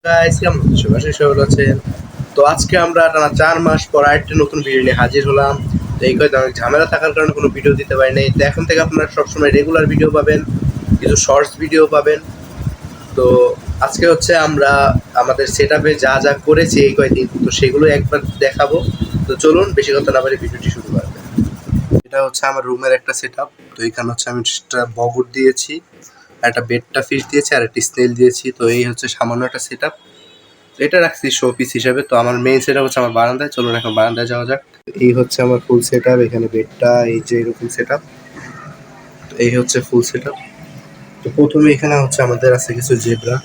Guys কেমন আছো? আশা করি ভালো আছেন। তো আজকে আমরা টানা 4 মাস পর আরেকটা নতুন ভিডিও নিয়ে হাজির হলাম। তো এই কয়েকদিন অনেক ঝামেলা থাকার কারণে কোনো ভিডিও দিতে পারি নাই। তো এখন থেকে আপনারা সবসময় রেগুলার ভিডিও পাবেন, কিছু শর্টস ভিডিও পাবেন। তো আজকে হচ্ছে আমরা আমাদের সেটআপে যা যা করেছি এই কয়েকদিন, তো সেগুলো একবার দেখাবো। তো চলুন বেশি কথা না বলে ভিডিওটি শুরু করা যাক। এটা হচ্ছে আমার রুমের একটা সেটআপ। তো এখানে হচ্ছে আমি একটা ববুট দিয়েছি, একটা বেডটা ফিশ দিয়েছি আর একটা স্নেল দিয়েছি। তো এই হচ্ছে সামান্য একটা সেটআপ। এটা রাখছি শো পিস হিসাবে। তো আমার মেইন সেটআপ হচ্ছে আমার বারান্দায়। চলুন এখন বারান্দায় যাওয়া যাক। এই হচ্ছে আমার ফুল সেটআপ। এখানে বেডটা এই যে এরকম সেটআপ। তো এই হচ্ছে ফুল সেটআপ। তো প্রথমে এখানে হচ্ছে আমাদের আছে কিছু জেব্রা।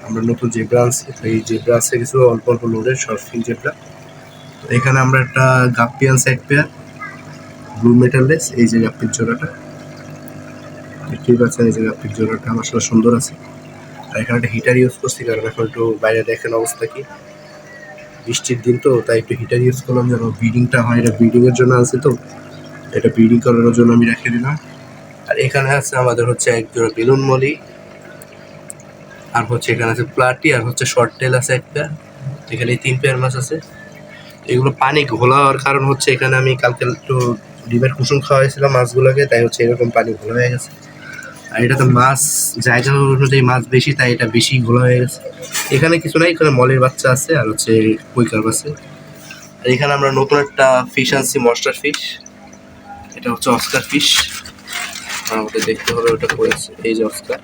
আমরা নতুন জেব্রা আনছি। তো এই জেব্রা আছে কিছু অল্প অল্প লোডের শর্টফিন জেব্রা। তো এখানে আমরা একটা গাপ্পি আনছি এক পেয়ার, ব্লু মেটাললেস। এই যে গাপ্পির জোড়াটা দেখতেই পাচ্ছেন, এই যে গাপ্পির জোড়াটা আসলে সুন্দর আছে। আর এখানে একটা হিটার ইউজ করছি, কারণ এখন একটু বাইরে দেখেন অবস্থা কি, বৃষ্টির দিন তো, তাই একটু হিটার ইউজ করলাম যেন ব্রিডিংটা হয়। এটা ব্রিডিংয়ের জন্য আছে, তো এটা ব্রিডিং করানোর জন্য আমি রেখে দিলাম। আর এখানে আছে আমাদের হচ্ছে এক জোড়া বেলুন মলি, আর হচ্ছে এখানে আছে প্লাটি, আর হচ্ছে শর্ট টেল আছে একটা। এখানে 3 পেয়ার মাছ আছে। এগুলো পানি ঘোলা হওয়ার কারণ হচ্ছে এখানে আমি কালকে একটু ডিমের কুসুম খাওয়াইছিলাম মাছগুলোকে, তাই হচ্ছে এরকম পানি ঘোলা হয়ে গেছে। আর এটাতে মাছ জায়গা অনুযায়ী মাছ বেশি, তাই এটা বেশি ঘোলা হয়ে গেছে। এখানে কিছু নাই, এখানে মলের বাচ্চা আছে আর হচ্ছে কুইকার আছে। আর এখানে আমরা নতুন একটা ফিশ আনছি, মনস্টার ফিশ। এটা হচ্ছে অস্কার ফিশ। আমাদের দেখতে হবে ওটা করেছে, এই যে অস্কার।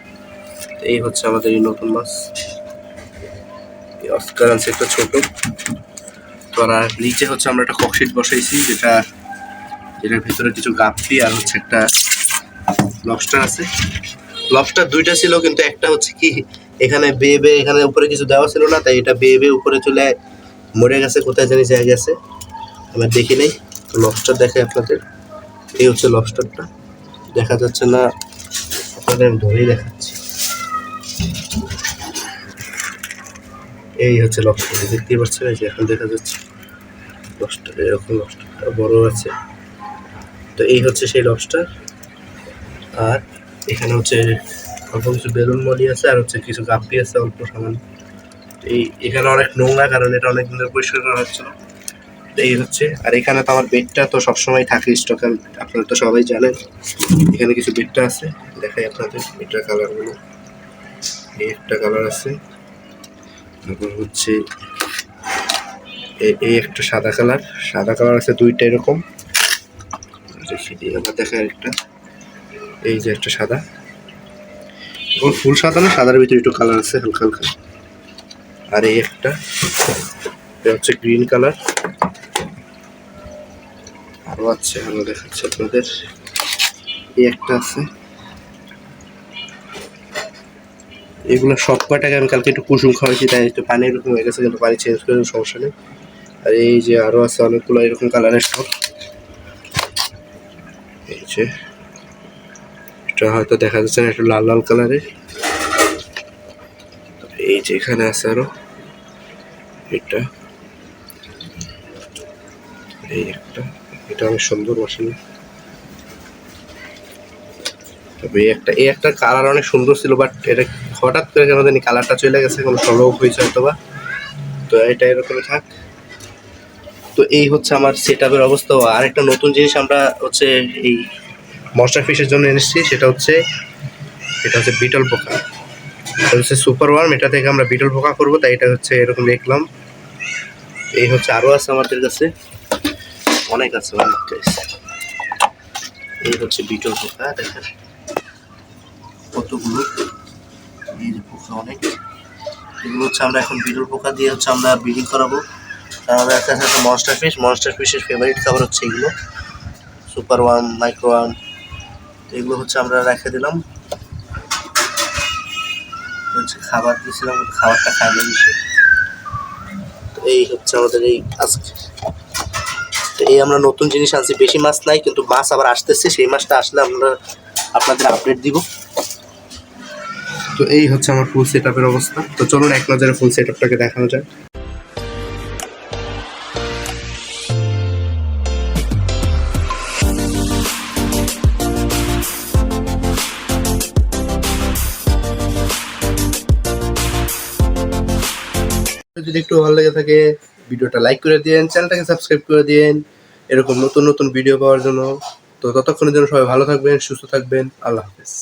এই হচ্ছে আমাদের এই নতুন মাছ। এই অস্কার আনছে একটা ছোট। তো আর নিচে হচ্ছে আমরা একটা ককশিট বসাইছি, যেটার ভিতরে কিছু গাপ্পি আর হচ্ছে একটা লবস্টার আছে। লবস্টার 2টা ছিল, কিন্তু একটা হচ্ছে কি এখানে বেয়ে এখানে উপরে কিছু দেওয়া ছিল না, তাই এটা বেয়ে উপরে চলে মরে গেছে, কোথায় জানি যায় গেছে, আমরা দেখি নাই। তো লবস্টার দেখাই আপনাদের। এই হচ্ছে লবস্টারটা, দেখা যাচ্ছে না আপনাদের, আমি ধরেই দেখাচ্ছি। এই হচ্ছে লবস্টার, দেখতেই পাচ্ছেন, এই যে এখন দেখা যাচ্ছে লবস্টার। এরকম লবস্টারটা বড় আছে। তো এই হচ্ছে সেই লবস্টার। আর এখানে হচ্ছে অল্প কিছু বেলুন মলি আছে, আর হচ্ছে কিছু গাপ্পি আছে অল্প সামান্য। এখানে অনেক নোংরা, কারণ এটা অনেক দিন ধরে পরিষ্কার করা হচ্ছিল। এই হচ্ছে। আর এখানে তো আমার বেডটা তো সবসময় থাকে স্টক, আপনারা তো সবাই জানেন। এখানে কিছু বেডটা আছে, দেখাই আপনাদের বেডটার কালারগুলো। এই একটা কালার আছে, তারপর হচ্ছে এই একটা সাদা কালার আছে 2টা এরকম। আবার দেখা একটা, এই যে একটা সাদা, এবং ফুল সাদা না, সাদার ভিতরে একটু কালার আছে হালকা হালকা। আর এই একটা, এটা হচ্ছে গ্রিন কালার। আরো আছে, আরো দেখাচ্ছি আপনাদের। এই একটা আছে। এগুলো সব কয়টাকে আমি কালকে একটু কুসুম খাওয়াইছি, তাই একটু পানি এরকম হয়ে গেছে, কিন্তু পানি চেঞ্জ করে সমস্যা নেই। আর এই যে আরো আছে অনেকগুলো এরকম কালারের সব। এই যে এটা হয়তো দেখা যাচ্ছে না, একটু লাল লাল কালারের। এই যে এখানে আছে আরো এটা, এই একটা, এটা অনেক সুন্দর মশলা। তবে এই একটা কালার অনেক সুন্দর ছিল, বাট এটা হঠাৎ করে কেন জানি কালারটা চলে গেছে, কোনো সরব হয়েছে হয়তো বা। তো এটা এরকমই থাক। তো এই হচ্ছে আমার সেটআপের অবস্থা। আর একটা নতুন জিনিস আমরা হচ্ছে এই মনস্টার ফিশের জন্য এনেছি, সেটা হচ্ছে বিটল পোকা। এটা হচ্ছে সুপার ওয়ার্ম, এটা থেকে আমরা বিটল পোকা করবো, তাই এটা হচ্ছে এরকম দেখলাম। এই হচ্ছে আরো আছে আমাদের কাছে, অনেক আছে অনেক। এই হচ্ছে বিটল পোকা, দেখেন কতগুলো, এই যে পোকা অনেক। এগুলো হচ্ছে আমরা এখন বিটল পোকা দিয়ে হচ্ছে আমরা ব্রিডিং করাবো। আমাদের কাছে একটা মনস্টার ফিশের ফেভারিট খাবার হচ্ছে এগুলো, সুপার ওয়ার্ম, মাইক্রো ওয়ার্ম। এগুলো হচ্ছে আমরা রেখে দিলাম, হচ্ছে খাবার দিয়েছিলাম, খাবারটা খাইলে বেশি। তো এই হচ্ছে আমাদের এই আজকে। তো এই আমরা নতুন জিনিস আনছি, বেশি মাছ নাই, কিন্তু মাছ আবার আসতেছে, সেই মাছটা আসলে আমরা আপনাদের আপডেট দিব। তো এই হচ্ছে আমার ফুল সেটআপের অবস্থা। তো চলুন এক নজরে ফুল সেটআপটাকে দেখানো যায়। যদি একটু ভালো লেগে থাকে ভিডিওটা লাইক করে দিন, চ্যানেলটাকে সাবস্ক্রাইব করে দিন এরকম নতুন নতুন ভিডিও পাওয়ার জন্য। তো ততক্ষণের জন্য সবাই ভালো থাকবেন, সুস্থ থাকবেন। আল্লাহ হাফেজ।